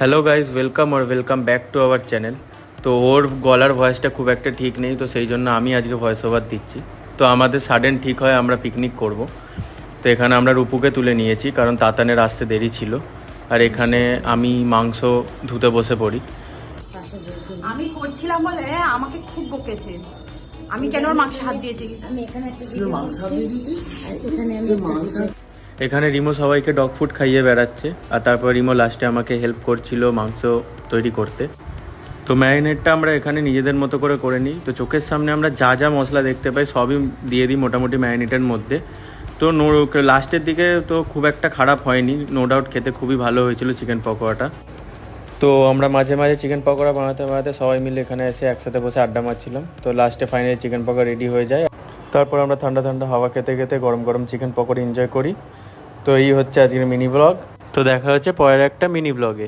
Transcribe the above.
Hello guys, welcome back to our channel. তো ওর গলার ভয়েসটা খুব একটা ঠিক নেই, তো সেই জন্য আমি আজকে ভয়েস ওভার দিচ্ছি। তো আমাদের সাডেন ঠিক হয় আমরা পিকনিক করব। তো এখানে আমরা রূপুকে তুলে নিয়েছি কারণ তাতানের আসতে দেরি ছিল। আর এখানে আমি মাংস ধুতে বসে পড়ি। আমি করছিলাম বলে আমাকে খুব বকেছে। আমি কেন ওর মাংস হাত দিয়েছি? আমি এখানে একটা ভিডিও করছি আর এখানে আমি একটা এখানে রিমো সবাইকে ডগ ফুড খাইয়ে বেড়াচ্ছে, আর তারপর রিমো লাস্টে আমাকে হেল্প করছিল মাংস তৈরি করতে। তো ম্যারিনেটটা আমরা এখানে নিজেদের মতো করে নিই। তো চোখের সামনে আমরা যা যা মশলা দেখতে পাই সবই দিয়ে দিই মোটামুটি ম্যারিনেটের মধ্যে। তো লাস্টের দিকে তো খুব একটা খারাপ হয়নি, নো ডাউট খেতে খুবই ভালো হয়েছিল চিকেন পকোড়াটা। তো আমরা মাঝে মাঝে চিকেন পকোড়া বানাতে সবাই মিলে এখানে এসে একসাথে বসে আড্ডা মারছিলাম। তো লাস্টে ফাইনালি চিকেন পকোড়া রেডি হয়ে যায়। তারপর আমরা ঠান্ডা ঠান্ডা হাওয়া খেতে খেতে গরম গরম চিকেন পকোড়া এনজয় করি। তো এই হচ্ছে আজকের মিনি ব্লগ। তো দেখা হচ্ছে পরের একটা মিনি ব্লগে।